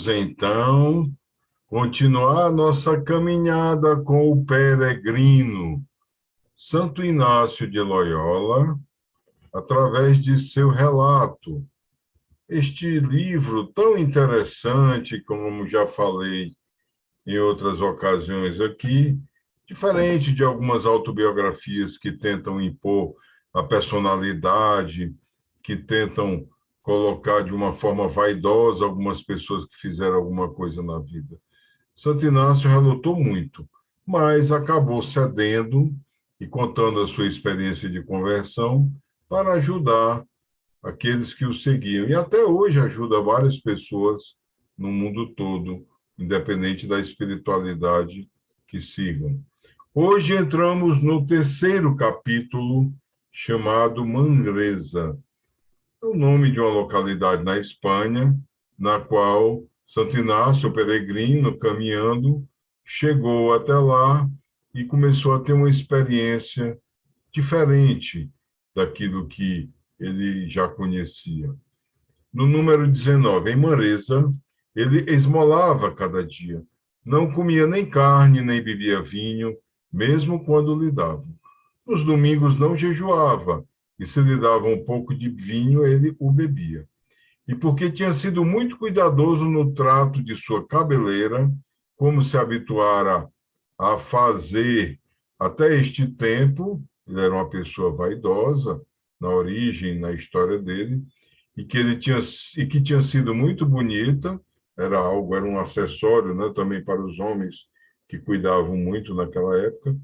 Vamos então continuar nossa caminhada com o peregrino Santo Inácio de Loyola, através de seu relato. Este livro tão interessante, como já falei em outras ocasiões aqui, diferente de algumas autobiografias que tentam impor a personalidade, que tentam colocar de uma forma vaidosa algumas pessoas que fizeram alguma coisa na vida. Santo Inácio relutou muito, mas acabou cedendo e contando a sua experiência de conversão para ajudar aqueles que o seguiam. E até hoje ajuda várias pessoas no mundo todo, independente da espiritualidade que sigam. Hoje entramos no terceiro capítulo, chamado Manresa. É o nome de uma localidade na Espanha, na qual Santo Inácio, peregrino, caminhando, chegou até lá e começou a ter uma experiência diferente daquilo que ele já conhecia. No número 19, em Manresa, ele esmolava cada dia. Não comia nem carne, nem bebia vinho, mesmo quando lhe davam. Nos domingos não jejuava, e se lhe dava um pouco de vinho, ele o bebia. E porque tinha sido muito cuidadoso no trato de sua cabeleira, como se habituara a fazer até este tempo, ele era uma pessoa vaidosa, na origem, na história dele, e que tinha sido muito bonita, era um acessório, né, também para os homens que cuidavam muito naquela época,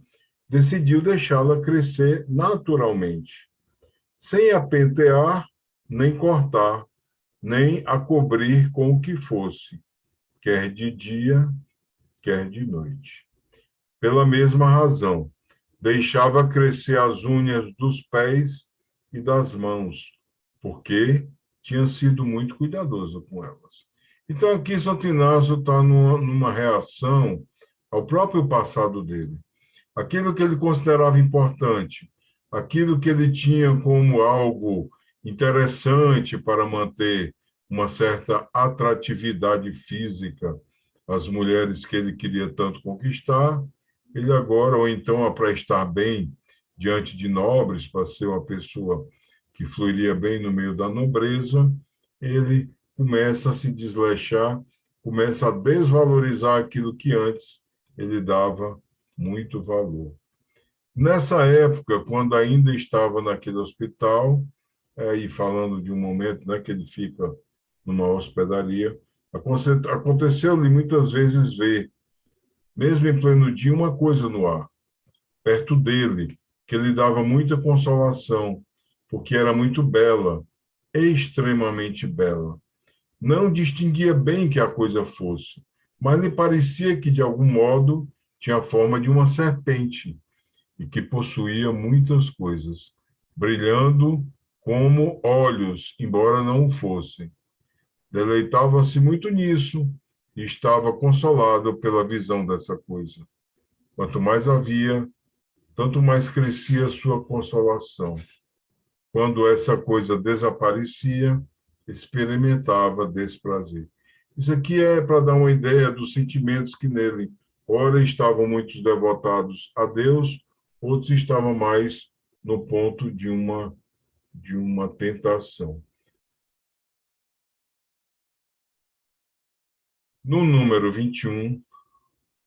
decidiu deixá-la crescer naturalmente, sem a pentear, nem cortar, nem a cobrir com o que fosse, quer de dia, quer de noite. Pela mesma razão, deixava crescer as unhas dos pés e das mãos, porque tinha sido muito cuidadoso com elas. Então, aqui Santo Inácio está numa reação ao próprio passado dele. Aquilo que ele considerava importante, aquilo que ele tinha como algo interessante para manter uma certa atratividade física às mulheres que ele queria tanto conquistar, ele agora, ou então para estar bem diante de nobres, para ser uma pessoa que fluiria bem no meio da nobreza, ele começa a se desleixar, começa a desvalorizar aquilo que antes ele dava muito valor. Nessa época, quando ainda estava naquele hospital, e falando de um momento, né, que ele fica numa hospedaria, aconteceu-lhe muitas vezes ver, mesmo em pleno dia, uma coisa no ar, perto dele, que lhe dava muita consolação, porque era muito bela, extremamente bela. Não distinguia bem que a coisa fosse, mas lhe parecia que, de algum modo, tinha a forma de uma serpente e que possuía muitas coisas, brilhando como olhos, embora não o fossem. Deleitava-se muito nisso e estava consolado pela visão dessa coisa. Quanto mais havia, tanto mais crescia a sua consolação. Quando essa coisa desaparecia, experimentava desprazer. Isso aqui é para dar uma ideia dos sentimentos que nele, ora estavam muitos devotados a Deus, outros estavam mais no ponto de uma tentação. No número 21,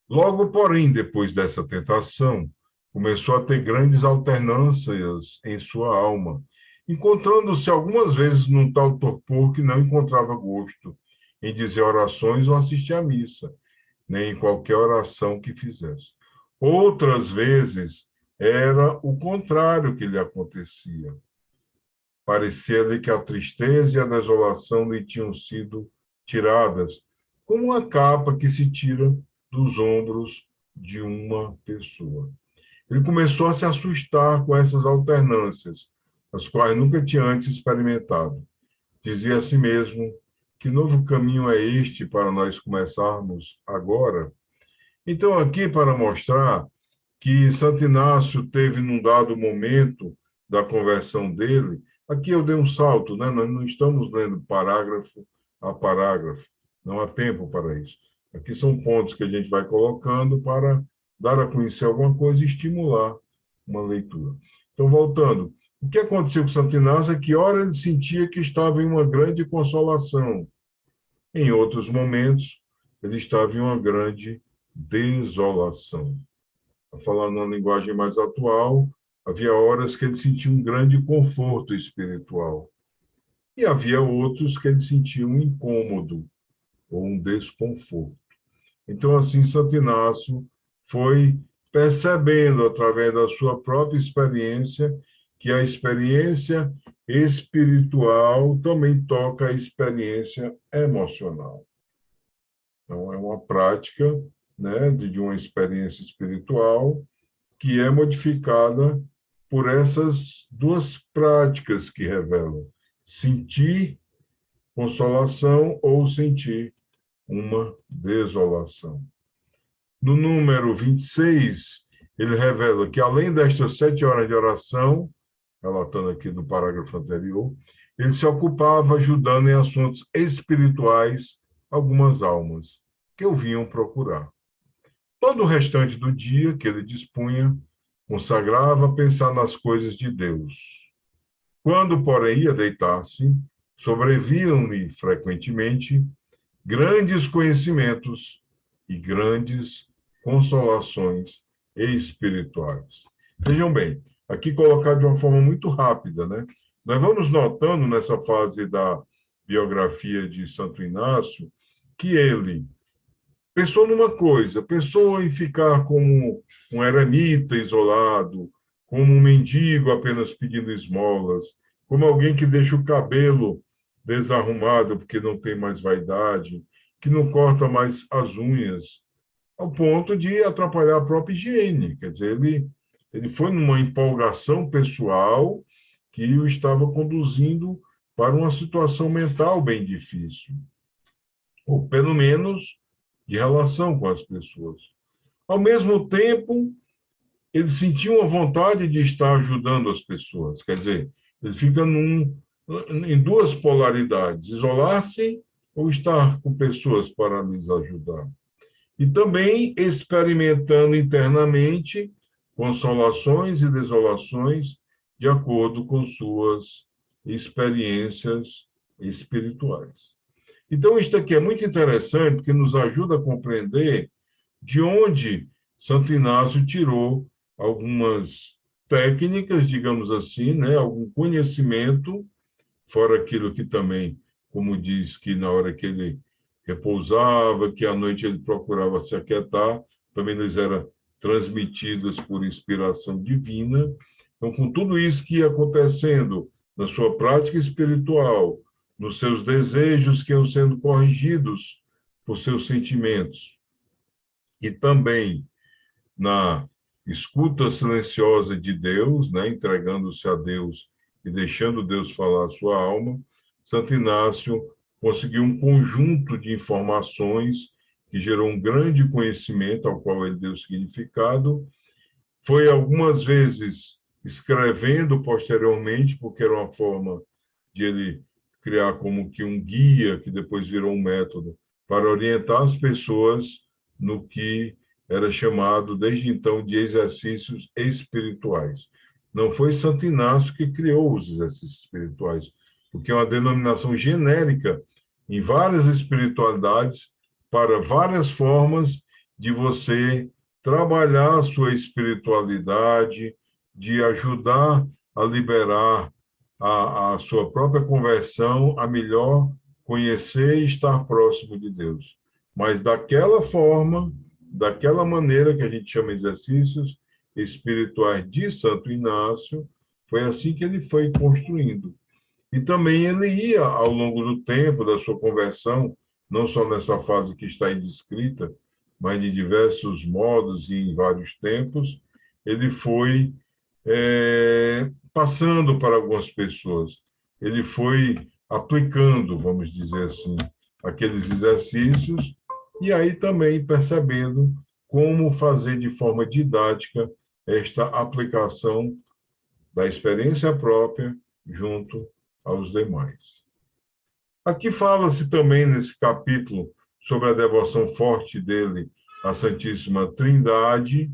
logo, porém, depois dessa tentação, começou a ter grandes alternâncias em sua alma, encontrando-se algumas vezes num tal torpor que não encontrava gosto em dizer orações ou assistir à missa, nem em qualquer oração que fizesse. Outras vezes era o contrário que lhe acontecia. Parecia-lhe que a tristeza e a desolação lhe tinham sido tiradas, como uma capa que se tira dos ombros de uma pessoa. Ele começou a se assustar com essas alternâncias, as quais nunca tinha antes experimentado. Dizia a si mesmo: que novo caminho é este para nós começarmos agora? Então, aqui para mostrar que Santo Inácio teve num dado momento da conversão dele, aqui eu dei um salto, né? Nós não estamos lendo parágrafo a parágrafo, não há tempo para isso. Aqui são pontos que a gente vai colocando para dar a conhecer alguma coisa e estimular uma leitura. Então, voltando, o que aconteceu com Santo Inácio é que, ora, ele sentia que estava em uma grande consolação, em outros momentos, ele estava em uma grande desolação. Para falar numa linguagem mais atual, havia horas que ele sentia um grande conforto espiritual, e havia outros que ele sentia um incômodo ou um desconforto. Então, assim, Santo Inácio foi percebendo, através da sua própria experiência, que a experiência espiritual também toca a experiência emocional. Então, é uma prática, né, de uma experiência espiritual que é modificada por essas duas práticas que revelam sentir consolação ou sentir uma desolação. No número 26, ele revela que, além destas 7 horas de oração, relatando aqui do parágrafo anterior, ele se ocupava ajudando em assuntos espirituais algumas almas que o vinham procurar. Todo o restante do dia que ele dispunha, consagrava a pensar nas coisas de Deus. Quando, porém, ia deitar-se, sobrevinham-lhe frequentemente grandes conhecimentos e grandes consolações espirituais. Vejam bem, aqui colocado de uma forma muito rápida, né? Nós vamos notando nessa fase da biografia de Santo Inácio que ele pensou numa coisa, pensou em ficar como um eremita isolado, como um mendigo apenas pedindo esmolas, como alguém que deixa o cabelo desarrumado porque não tem mais vaidade, que não corta mais as unhas, ao ponto de atrapalhar a própria higiene. Quer dizer, ele foi numa empolgação pessoal que o estava conduzindo para uma situação mental bem difícil, ou pelo menos de relação com as pessoas. Ao mesmo tempo, ele sentia uma vontade de estar ajudando as pessoas. Quer dizer, ele fica em duas polaridades: isolar-se ou estar com pessoas para lhes ajudar. E também experimentando internamente consolações e desolações de acordo com suas experiências espirituais. Então, isto aqui é muito interessante, porque nos ajuda a compreender de onde Santo Inácio tirou algumas técnicas, digamos assim, né, algum conhecimento, fora aquilo que também, como diz, que na hora que ele repousava, que à noite ele procurava se aquietar, também lhes era transmitidas por inspiração divina. Então, com tudo isso que ia acontecendo na sua prática espiritual, nos seus desejos que iam sendo corrigidos por seus sentimentos, e também na escuta silenciosa de Deus, né, entregando-se a Deus e deixando Deus falar a sua alma, Santo Inácio conseguiu um conjunto de informações que gerou um grande conhecimento ao qual ele deu significado. Foi algumas vezes escrevendo posteriormente, porque era uma forma de ele criar como que um guia, que depois virou um método, para orientar as pessoas no que era chamado, desde então, de exercícios espirituais. Não foi Santo Inácio que criou os exercícios espirituais, porque é uma denominação genérica em várias espiritualidades para várias formas de você trabalhar a sua espiritualidade, de ajudar a liberar a sua própria conversão, a melhor conhecer e estar próximo de Deus. Mas daquela forma, daquela maneira que a gente chama exercícios espirituais de Santo Inácio, foi assim que ele foi construindo. E também ele ia, ao longo do tempo da sua conversão, não só nessa fase que está aí descrita, mas de diversos modos e em vários tempos, ele foi passando para algumas pessoas. Ele foi aplicando, vamos dizer assim, aqueles exercícios e aí também percebendo como fazer de forma didática esta aplicação da experiência própria junto aos demais. Aqui fala-se também, nesse capítulo, sobre a devoção forte dele à Santíssima Trindade,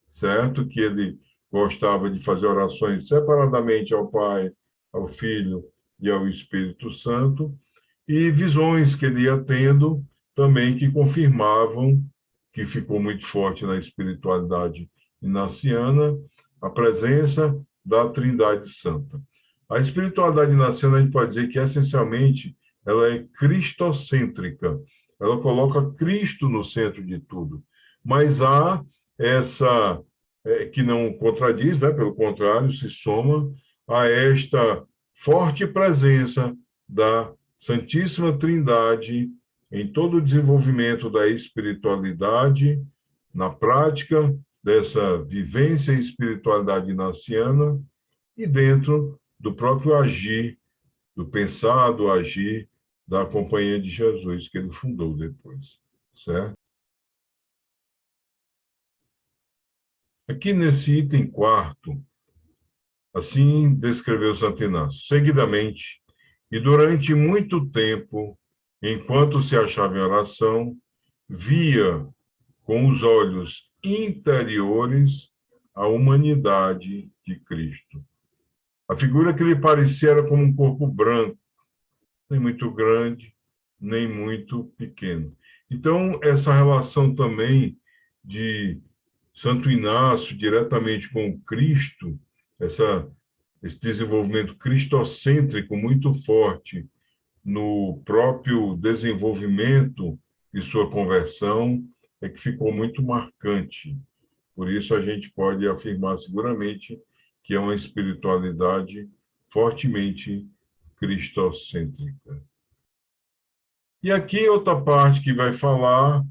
certo? Que ele gostava de fazer orações separadamente ao Pai, ao Filho e ao Espírito Santo, e visões que ele ia tendo também que confirmavam que ficou muito forte na espiritualidade inaciana a presença da Trindade Santa. A espiritualidade inaciana, a gente pode dizer que, essencialmente, ela é cristocêntrica. Ela coloca Cristo no centro de tudo. Mas há essa, que não contradiz, né? Pelo contrário, se soma a esta forte presença da Santíssima Trindade em todo o desenvolvimento da espiritualidade, na prática dessa vivência e espiritualidade inaciana e dentro do próprio agir, do pensar, do agir da Companhia de Jesus, que ele fundou depois, certo? Aqui nesse item quarto, assim descreveu Santo Inácio: seguidamente, e durante muito tempo, enquanto se achava em oração, via com os olhos interiores a humanidade de Cristo. A figura que lhe parecia era como um corpo branco, nem muito grande, nem muito pequeno. Então, essa relação também de Santo Inácio diretamente com o Cristo, esse desenvolvimento cristocêntrico muito forte no próprio desenvolvimento de sua conversão, é que ficou muito marcante. Por isso, a gente pode afirmar seguramente que é uma espiritualidade fortemente cristocêntrica. E aqui outra parte que vai falar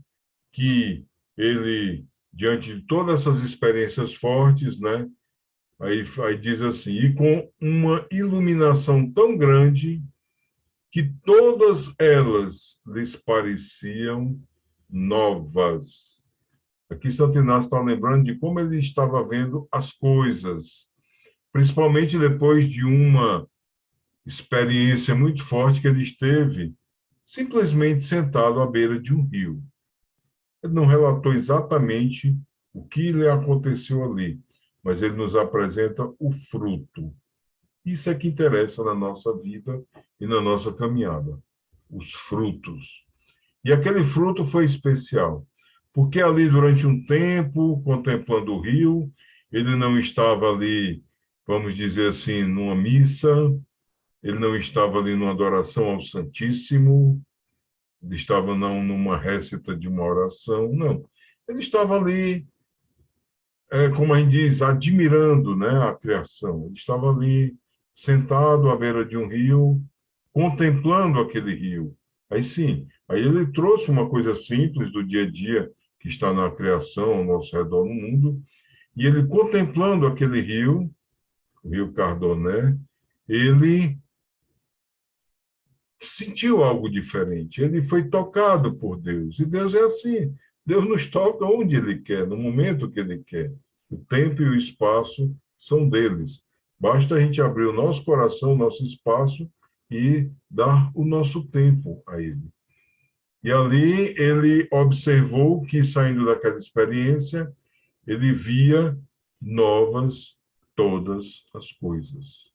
que ele, diante de todas essas experiências fortes, né, aí diz assim, e com uma iluminação tão grande que todas elas lhes pareciam novas. Aqui Santo Inácio está lembrando de como ele estava vendo as coisas, principalmente depois de uma experiência muito forte que ele esteve simplesmente sentado à beira de um rio. Ele não relatou exatamente o que lhe aconteceu ali, mas ele nos apresenta o fruto. Isso é que interessa na nossa vida e na nossa caminhada, os frutos. E aquele fruto foi especial, porque ali durante um tempo, contemplando o rio, ele não estava ali, vamos dizer assim, numa missa, ele não estava ali numa adoração ao Santíssimo, ele estava não numa récita de uma oração, não. Ele estava ali, como a gente diz, admirando, né, a criação. Ele estava ali, sentado à beira de um rio, contemplando aquele rio. Aí sim, aí ele trouxe uma coisa simples do dia a dia que está na criação, ao nosso redor no mundo, e ele contemplando aquele rio, o rio Cardoné, ele sentiu algo diferente. Ele foi tocado por Deus. E Deus é assim. Deus nos toca onde Ele quer, no momento que Ele quer. O tempo e o espaço são deles. Basta a gente abrir o nosso coração, o nosso espaço e dar o nosso tempo a Ele. E ali ele observou que, saindo daquela experiência, ele via novas todas as coisas.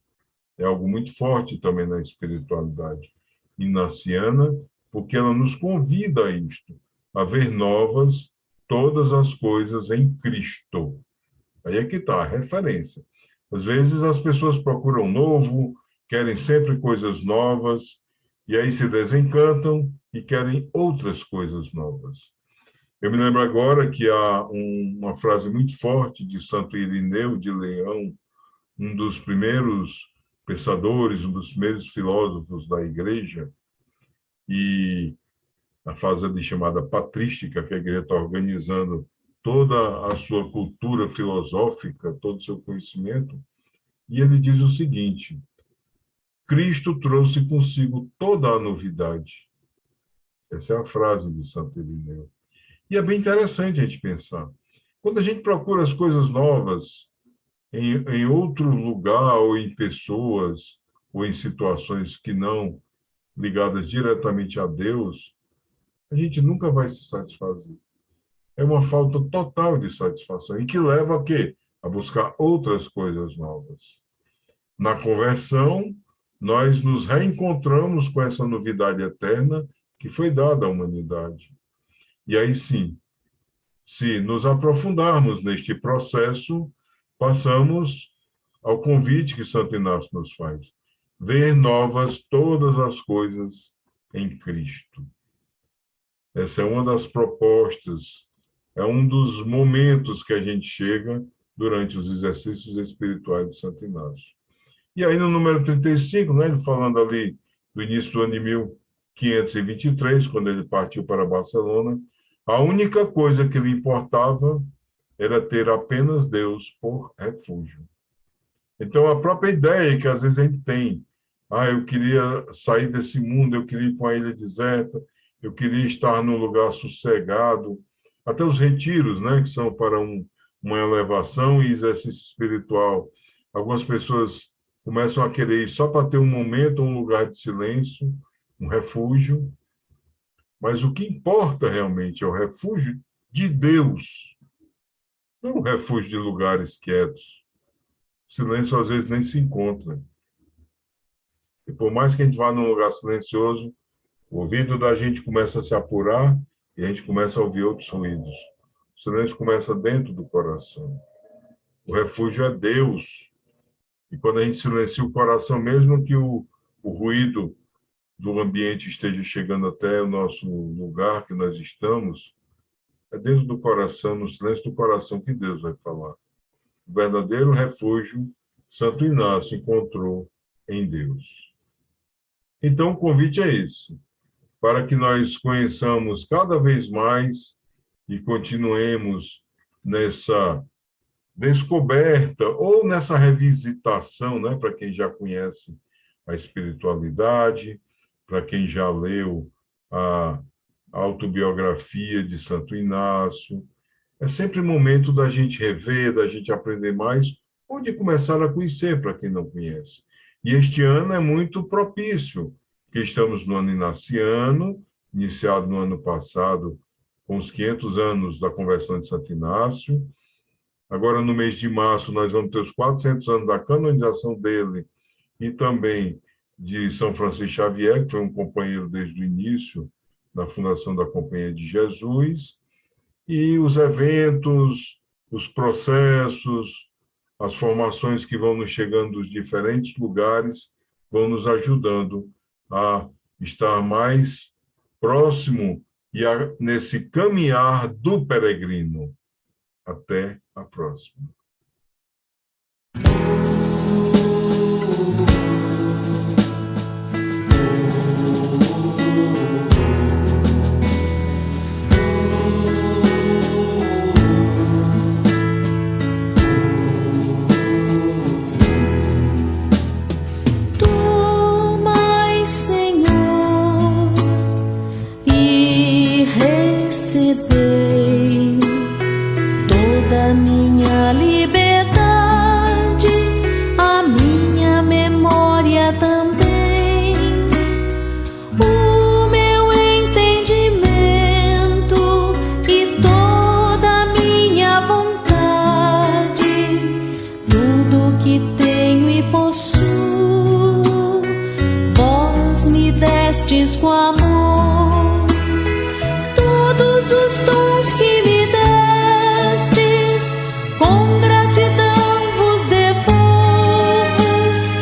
É algo muito forte também na espiritualidade inaciana, porque ela nos convida a isto, a ver novas todas as coisas em Cristo. Aí é que está a referência. Às vezes as pessoas procuram novo, querem sempre coisas novas, e aí se desencantam e querem outras coisas novas. Eu me lembro agora que há uma frase muito forte de Santo Irineu de Leão, um dos primeiros pensadores, um dos primeiros filósofos da Igreja, e a fase ali chamada patrística, que a Igreja está organizando toda a sua cultura filosófica, todo o seu conhecimento, e ele diz o seguinte: Cristo trouxe consigo toda a novidade. Essa é a frase de Santo Irineu. E é bem interessante a gente pensar. Quando a gente procura as coisas novas em outro lugar, ou em pessoas, ou em situações que não ligadas diretamente a Deus, a gente nunca vai se satisfazer. É uma falta total de satisfação e que leva a quê? A buscar outras coisas novas. Na conversão, nós nos reencontramos com essa novidade eterna que foi dada à humanidade. E aí sim, se nos aprofundarmos neste processo, passamos ao convite que Santo Inácio nos faz: ver novas todas as coisas em Cristo. Essa é uma das propostas, é um dos momentos que a gente chega durante os exercícios espirituais de Santo Inácio. E aí, no número 35, né, falando ali do início do ano de 1523, quando ele partiu para Barcelona, a única coisa que lhe importava era ter apenas Deus por refúgio. Então, a própria ideia que às vezes a gente tem, eu queria sair desse mundo, eu queria ir para uma ilha deserta, eu queria estar num lugar sossegado, até os retiros, né, que são para uma elevação e exercício espiritual. Algumas pessoas começam a querer ir só para ter um momento, um lugar de silêncio, um refúgio. Mas o que importa realmente é o refúgio de Deus, não o refúgio de lugares quietos. O silêncio às vezes nem se encontra. E por mais que a gente vá num lugar silencioso, o ouvido da gente começa a se apurar e a gente começa a ouvir outros ruídos. O silêncio começa dentro do coração. O refúgio é Deus. E quando a gente silencia o coração, mesmo que o ruído do ambiente esteja chegando até o nosso lugar que nós estamos, é dentro do coração, no silêncio do coração, que Deus vai falar. O verdadeiro refúgio, Santo Inácio encontrou em Deus. Então, o convite é esse, para que nós conheçamos cada vez mais e continuemos nessa descoberta ou nessa revisitação, né, para quem já conhece a espiritualidade, para quem já leu a autobiografia de Santo Inácio. É sempre momento da gente rever, da gente aprender mais, ou de começar a conhecer, para quem não conhece. E este ano é muito propício, porque estamos no ano inaciano, iniciado no ano passado, com os 500 anos da conversão de Santo Inácio. Agora, no mês de março, nós vamos ter os 400 anos da canonização dele e também de São Francisco Xavier, que foi um companheiro desde o início da fundação da Companhia de Jesus. E os eventos, os processos, as formações que vão nos chegando dos diferentes lugares vão nos ajudando a estar mais próximo e nesse caminhar do peregrino. Até a próxima. Com amor, todos os dons que me destes, com gratidão vos devolvo.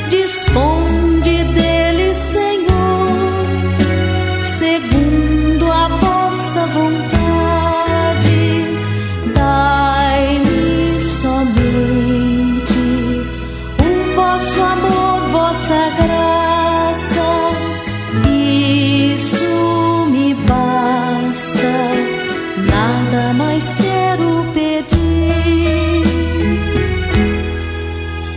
Disponde deles, Senhor, segundo a vossa vontade. Dai-me somente o vosso amor, vossa graça.